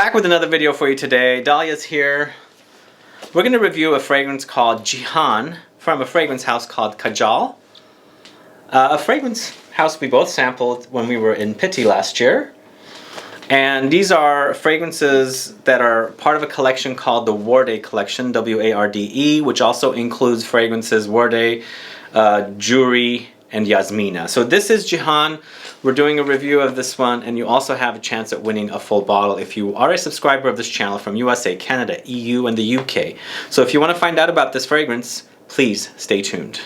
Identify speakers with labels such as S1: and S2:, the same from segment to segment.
S1: Back with another video for you today. Dalya's here. We're going to review a fragrance called Jihan from a fragrance house called Kajal. A fragrance house we both sampled when we were in Pitti last year. And these are fragrances that are part of a collection called the Warde Collection, W-A-R-D-E, which also includes fragrances Warde, Joorie, and Yasmina. So this is Jihan. We're doing a review of this one, and you also have a chance at winning a full bottle if you are a subscriber of this channel from USA, Canada, EU, and the UK. So if you want to find out about this fragrance, please stay tuned.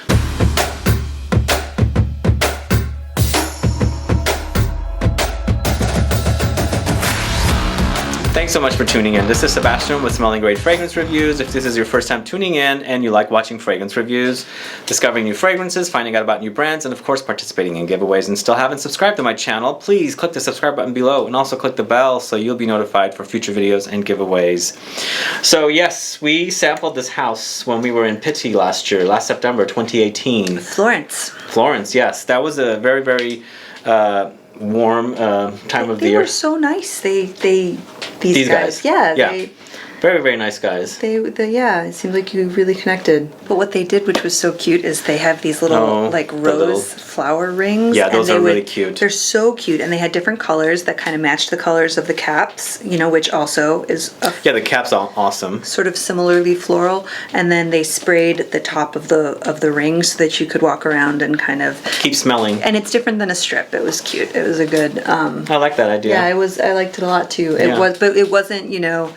S1: Thanks so much for tuning in. This is Sebastian with Smelling Great Fragrance Reviews. If this is your first time tuning in and you like watching fragrance reviews, discovering new fragrances, finding out about new brands, and of course participating in giveaways and still haven't subscribed to my channel, please click the subscribe button below and also click the bell so you'll be notified for future videos and giveaways. So yes, we sampled this house when we were in Pitti last September 2018. Florence, yes. That was a very, very warm time of the year.
S2: They were so nice. These guys. Yeah.
S1: Very, very nice guys.
S2: Yeah, it seemed like you really connected. But what they did, which was so cute, is they have these little rose flower rings.
S1: Yeah, those are really cute.
S2: They're so cute, and they had different colors that kind of matched the colors of the caps, you know, which also is
S1: the cap's awesome.
S2: Sort of similarly floral, and then they sprayed the top of the rings so that you could walk around and kind of
S1: keep smelling.
S2: And it's different than a strip. It was cute. It was a good.
S1: I like that idea.
S2: Yeah, I liked it a lot too. But it wasn't, you know.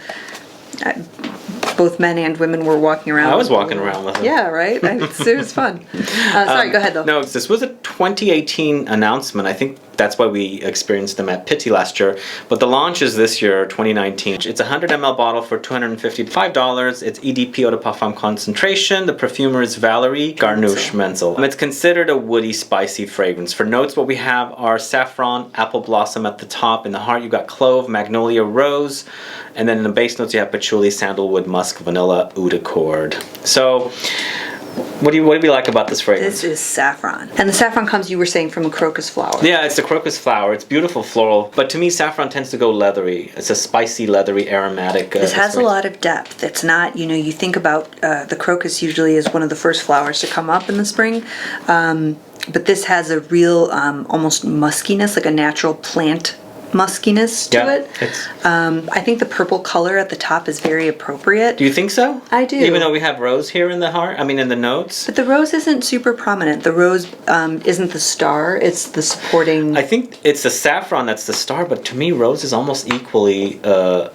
S2: Both men and women were walking around.
S1: I was walking around with them.
S2: Yeah, right? It was fun. Sorry, go ahead though.
S1: No, this was a 2018 announcement. I think that's why we experienced them at Pitti last year. But the launch is this year, 2019. It's a 100 ml bottle for $255. It's EDP Eau de Parfum concentration. The perfumer is Valerie Garnouche Menzel. It's considered a woody, spicy fragrance. For notes, what we have are saffron, apple blossom at the top. In the heart, you've got clove, magnolia, rose. And then in the base notes, you have patchouli, sandalwood, musk, vanilla, oud accord. So, what do we like about this fragrance?
S2: This is saffron. And the saffron comes, you were saying, from a crocus flower.
S1: Yeah, it's a crocus flower. It's beautiful floral. But to me, saffron tends to go leathery. It's a spicy, leathery, aromatic.
S2: This has a lot of depth. It's not, you know, you think about the crocus usually is one of the first flowers to come up in the spring. But this has a real almost muskiness, like a natural plant muskiness to it. I think the purple color at the top is very appropriate.
S1: Do you think so?
S2: I do.
S1: Even though we have rose here in the heart, in the notes.
S2: But the rose isn't super prominent. The rose isn't the star, it's the supporting.
S1: I think it's the saffron that's the star, but to me rose is almost equally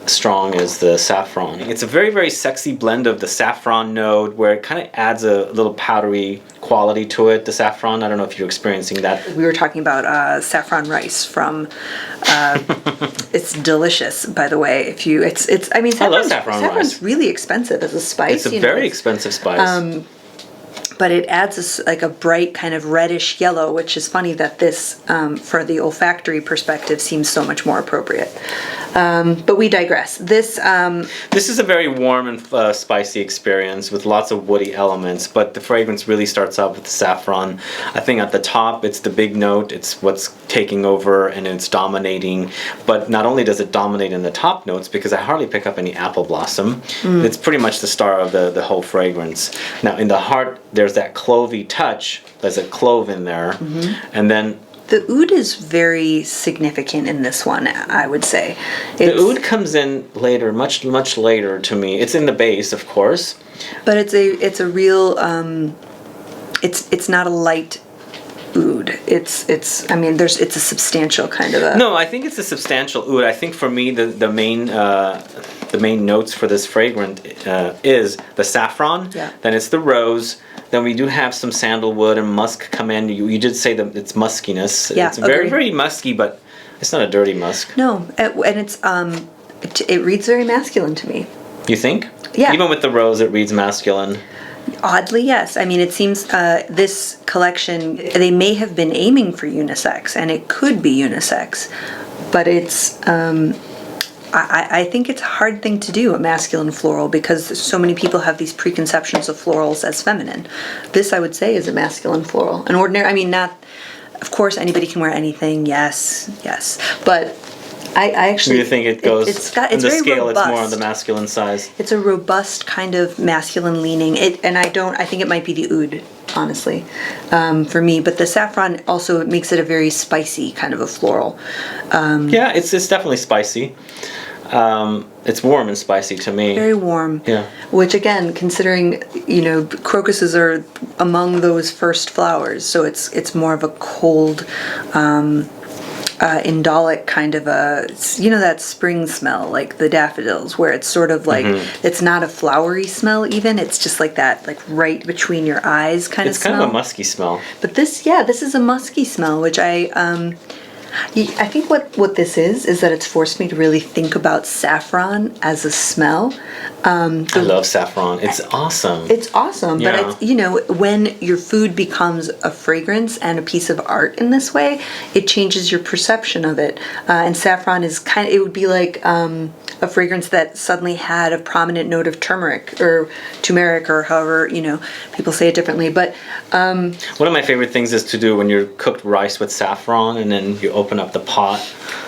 S1: strong as the saffron. It's a very, very sexy blend of the saffron note where it kind of adds a little powdery quality to it, the saffron. I don't know if you're experiencing that.
S2: We were talking about saffron rice from it's delicious, by the way. If you I love saffron's
S1: rice.
S2: Really expensive as a spice.
S1: It's a very expensive spice.
S2: But it adds a bright kind of reddish yellow, which is funny that this, for the olfactory perspective, seems so much more appropriate. But we digress. This
S1: is a very warm and spicy experience with lots of woody elements, but the fragrance really starts out with the saffron. I think at the top, it's the big note. It's what's taking over and it's dominating. But not only does it dominate in the top notes, because I hardly pick up any apple blossom. It's pretty much the star of the whole fragrance. Now, in the heart, there's that clovey touch. There's a clove in there. And then
S2: the oud is very significant in this one, I would say.
S1: The oud comes in later, much later to me. It's in the base, of course.
S2: But it's a real it's not a light oud. It's a substantial kind of a.
S1: No, I think it's a substantial oud. I think for me the main notes for this fragrance is the saffron.
S2: Yeah.
S1: Then it's the rose. Then we do have some sandalwood and musk come in. You did say that it's muskiness.
S2: Yeah,
S1: it's very, very musky, but it's not a dirty musk.
S2: No, and it's it reads very masculine to me.
S1: You think?
S2: Yeah.
S1: Even with the rose, it reads masculine.
S2: Oddly, yes. It seems this collection, they may have been aiming for unisex, and it could be unisex, but it's. I think it's a hard thing to do, a masculine floral, because so many people have these preconceptions of florals as feminine. This, I would say, is a masculine floral. An ordinary, not, of course, anybody can wear anything, yes, but I actually...
S1: Do you think it goes...
S2: It's
S1: on the
S2: very
S1: scale,
S2: robust.
S1: it's more on the masculine size?
S2: It's a robust kind of masculine leaning. I think it might be the oud, honestly, for me. But the saffron also makes it a very spicy kind of a floral.
S1: Yeah, it's definitely spicy. It's warm and spicy to me.
S2: Very warm.
S1: Yeah.
S2: Which again, considering, crocuses are among those first flowers, so it's more of a cold, indolic kind of that spring smell, like the daffodils, where it's sort of like, it's not a flowery smell even, it's just like that, like right between your eyes kind of smell.
S1: It's kind of a musky smell.
S2: But this is a musky smell, which I think what this is that it's forced me to really think about saffron as a smell.
S1: I love saffron. It's awesome.
S2: It's awesome,
S1: Yeah.
S2: but it's, when your food becomes a fragrance and a piece of art in this way, it changes your perception of it. And saffron is it would be like a fragrance that suddenly had a prominent note of turmeric or however, people say it differently. But
S1: one of my favorite things is to do when you're cooked rice with saffron and then you open up the pot.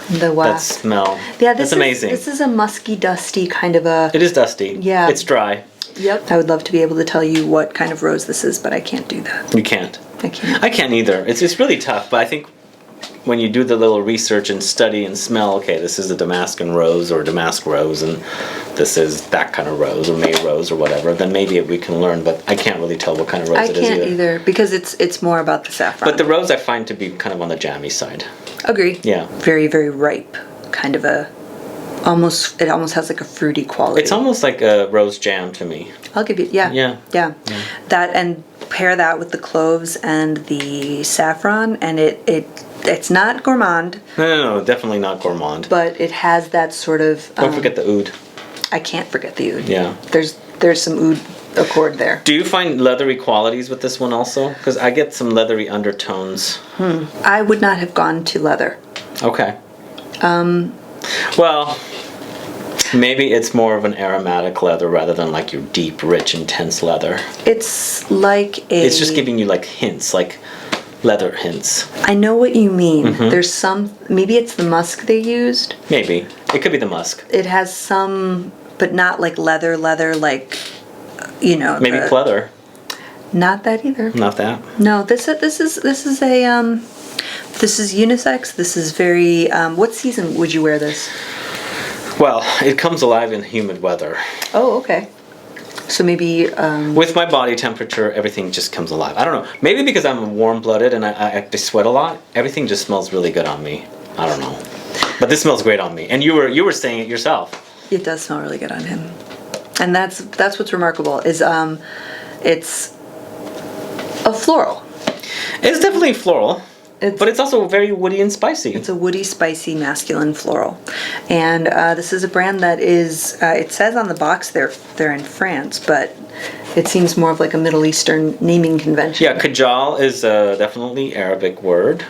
S1: That smell.
S2: Yeah,
S1: that's amazing.
S2: This is a musky, dusty kind of a...
S1: It is dusty.
S2: Yeah.
S1: It's dry.
S2: Yep. I would love to be able to tell you what kind of rose this is, but I can't do that.
S1: You can't.
S2: I can't.
S1: I can't either. It's really tough, but I think when you do the little research and study and smell, okay, this is a Damascus rose or Damask rose, and this is that kind of rose or May rose or whatever, then maybe we can learn, but I can't really tell what kind of rose it is either.
S2: I can't either, because it's more about the saffron.
S1: But the rose I find to be kind of on the jammy side.
S2: Agree.
S1: Yeah.
S2: Very, very ripe. Kind of it almost has like a fruity quality.
S1: It's almost like a rose jam to me.
S2: I'll give you, yeah.
S1: Yeah.
S2: That, and pair that with the cloves and the saffron, and it's not gourmand.
S1: No, definitely not gourmand.
S2: But it has that sort of...
S1: Don't forget the oud.
S2: I can't forget the oud.
S1: Yeah.
S2: There's some oud accord there.
S1: Do you find leathery qualities with this one also? Because I get some leathery undertones.
S2: I would not have gone to leather.
S1: Okay. Well, maybe it's more of an aromatic leather rather than like your deep, rich, intense leather.
S2: It's like
S1: It's just giving you like hints, like leather hints.
S2: I know what you mean. There's maybe it's the musk they used.
S1: Maybe. It could be the musk.
S2: It has some, but not like leather, like,
S1: Maybe pleather.
S2: Not that either.
S1: Not that.
S2: No, this is unisex. This is very, what season would you wear this?
S1: Well, it comes alive in humid weather.
S2: Oh, okay. So maybe...
S1: With my body temperature, everything just comes alive. I don't know. Maybe because I'm warm-blooded and I sweat a lot, everything just smells really good on me. I don't know. But this smells great on me. And you were saying it yourself.
S2: It does smell really good on him. And that's what's remarkable, is it's a floral.
S1: It's definitely floral. But it's also very woody and spicy.
S2: It's a woody, spicy, masculine floral. And this is a brand that is, it says on the box they're in France, but it seems more of like a Middle Eastern naming convention.
S1: Yeah, Kajal is definitely Arabic word.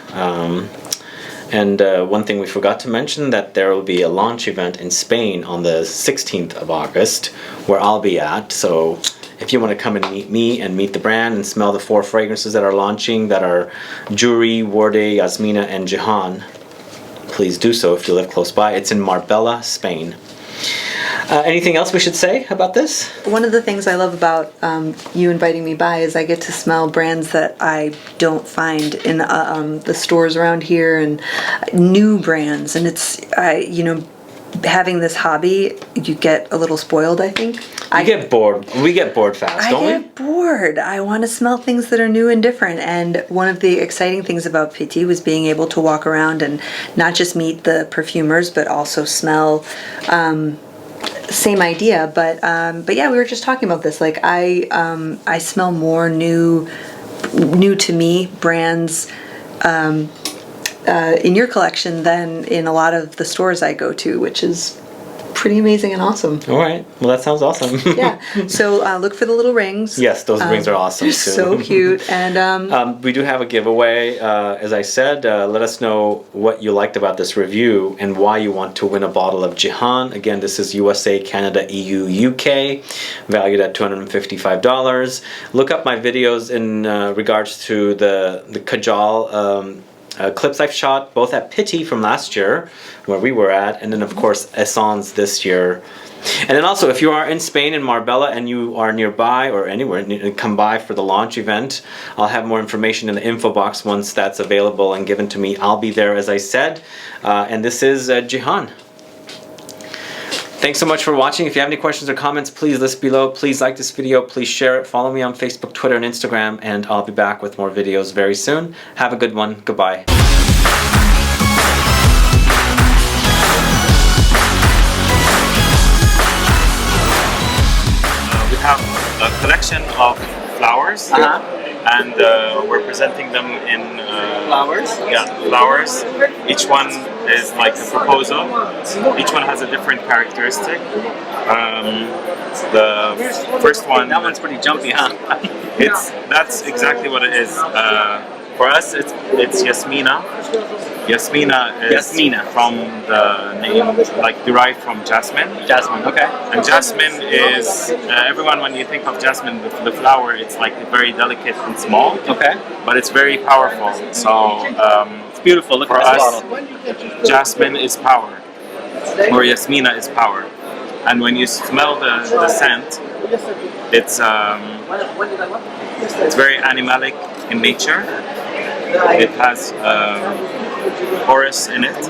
S1: And one thing we forgot to mention, that there will be a launch event in Spain on the 16th of August, where I'll be at. So if you want to come and meet me and meet the brand and smell the 4 fragrances that are launching, that are Joorie, Warde, Yasmina, and Jihan, please do so if you live close by. It's in Marbella, Spain. Anything else we should say about this?
S2: One of the things I love about you inviting me by is I get to smell brands that I don't find in the stores around here, and new brands. And it's, having this hobby, you get a little spoiled, I think.
S1: I get bored. We get bored fast, don't we?
S2: I get bored. I want to smell things that are new and different. And one of the exciting things about Petit was being able to walk around and not just meet the perfumers, but also smell. Same idea, but yeah, we were just talking about this. Like I smell more new to me brands in your collection than in a lot of the stores I go to, which is pretty amazing and awesome.
S1: All right. Well, that sounds awesome.
S2: Yeah. So look for the little rings.
S1: Yes, those rings are awesome
S2: They're
S1: too.
S2: so cute. And
S1: we do have a giveaway. As I said, let us know what you liked about this review and why you want to win a bottle of Jihan. Again, this is USA, Canada, EU, UK, valued at $255. Look up my videos in regards to the Kajal clips I've shot both at Pitti from last year, where we were at, and then of course Esxence this year. And then also, if you are in Spain, in Marbella, and you are nearby or anywhere, come by for the launch event. I'll have more information in the info box once that's available and given to me. I'll be there, as I said. And this is Jihan. Thanks so much for watching. If you have any questions or comments, please list below. Please like this video. Please share it. Follow me on Facebook, Twitter, and Instagram. And I'll be back with more videos very soon. Have a good one. Goodbye.
S3: We have a collection of flowers, and we're presenting them in
S1: Flowers?
S3: Yeah, flowers. Each one is like a proposal. Each one has a different characteristic. The first one,
S1: That one's pretty jumpy, huh?
S3: that's exactly what it is. For us, it's Yasmina. Yasmina is from the name, like derived from jasmine.
S1: Jasmine, okay.
S3: And jasmine is, everyone, when you think of jasmine, the flower, it's like very delicate and small.
S1: Okay.
S3: But it's very powerful. So
S1: It's beautiful. Look
S3: for
S1: at this
S3: us,
S1: bottle.
S3: jasmine is power, or Yasmina is power. And when you smell the scent, it's very animalic in nature. It has Horus in it, and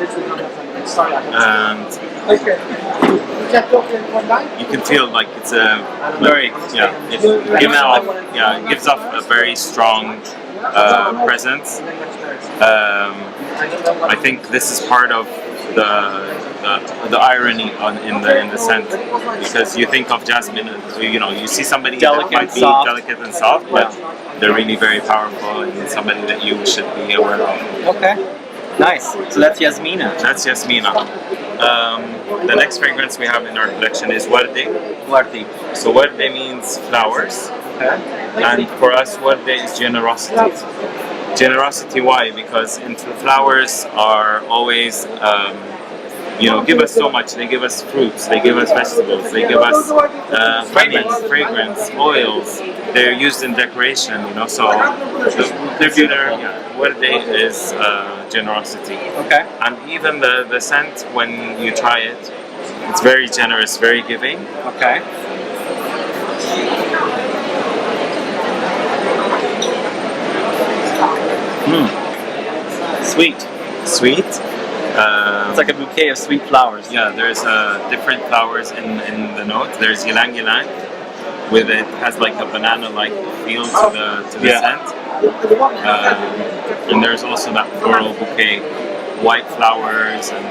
S3: you can feel like it's a very it gives off a very strong presence. I think this is part of the irony in the scent, because you think of jasmine, you see somebody
S1: Delicate
S3: that might be
S1: soft.
S3: delicate and soft, but they're really very powerful and somebody that you should be aware of.
S1: Okay. Nice. So that's Yasmina.
S3: That's Yasmina. The next fragrance we have in our collection is Warde.
S1: Warde.
S3: So Warde means flowers,
S1: Okay.
S3: and for us Warde is generosity. Generosity, why? Because flowers are always, give us so much. They give us fruits, they give us vegetables, they give us fragrance, oils. They're used in decoration, so they're beautiful. Warde is generosity.
S1: Okay.
S3: And even the scent, when you try it, it's very generous, very giving.
S1: Okay. Sweet.
S3: Sweet.
S1: It's like a bouquet of sweet flowers.
S3: Yeah, there's different flowers in the note. There's ylang ylang, with it has like a banana-like feel to the scent. And there's also that floral bouquet, white flowers and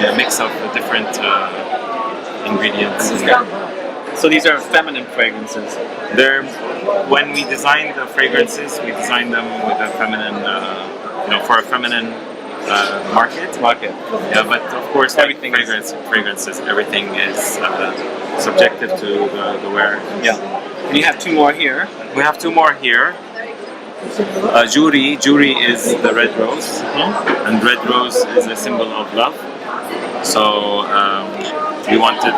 S3: a mix of the different ingredients.
S1: So these are feminine fragrances.
S3: When we design the fragrances, we design them with a feminine, for a feminine market. Yeah, but of course, everything fragrances, everything is subjective to the wearer.
S1: Yeah. And you have two more here.
S3: We have two more here. Joorie. Joorie is the red rose, and red rose is a symbol of love. So we wanted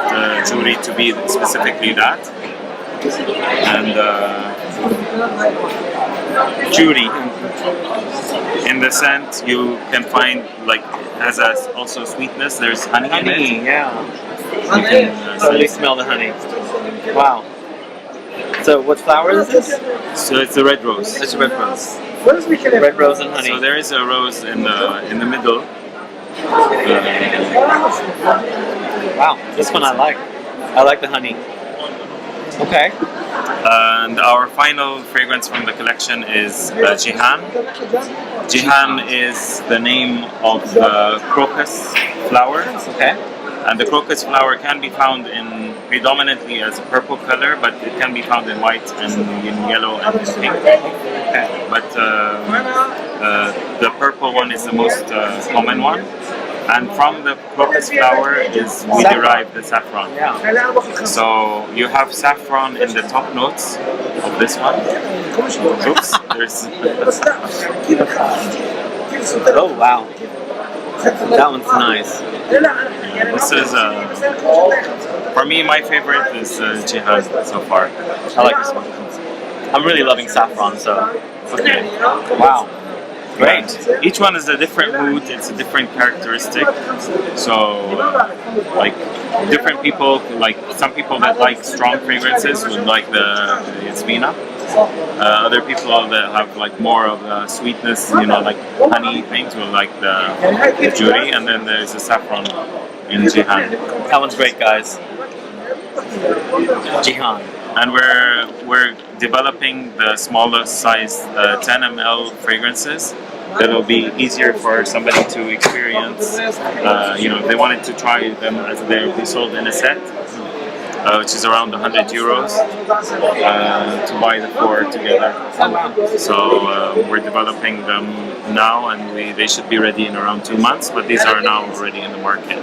S3: Joorie to be specifically that. And Joorie, in the scent, you can find has also sweetness. There's honey in it.
S1: Yeah.
S3: You can
S1: Really smell the honey. Wow. So what flower is this?
S3: So it's the red rose.
S1: It's a red rose. Red rose and honey.
S3: So there is a rose in the middle.
S1: Wow, this one I like. I like the honey. Okay.
S3: And our final fragrance from the collection is Jihan. Jihan is the name of the crocus flower.
S1: Okay.
S3: And the crocus flower can be found in predominantly as a purple color, but it can be found in white and in yellow and in pink.
S1: Okay.
S3: But the purple one is the most common one. And from the crocus flower we derive the saffron.
S1: Yeah.
S3: So you have saffron in the top notes of this one. Oops, there's.
S1: Oh wow. That one's nice.
S3: Yeah, this is for me. My favorite is Jihan so far.
S1: I like this one. I'm really loving saffron, so.
S3: Okay.
S1: Wow. Great.
S3: Each one is a different mood. It's a different characteristic. So, like different people, like some people that like strong fragrances would like the Yasmina. Other people that have like more of a sweetness, you know, like honey things will like the Joorie, and then there's a Saffron in Jihan.
S1: That one's great, guys. Jihan.
S3: And we're developing the smallest size 10 ml fragrances that'll be easier for somebody to experience. You know, if they wanted to try them, as they'll be sold in a set, which is around 100 euros to buy the 4 together. So we're developing them now, and they should be ready in around 2 months, but these are now already in the market.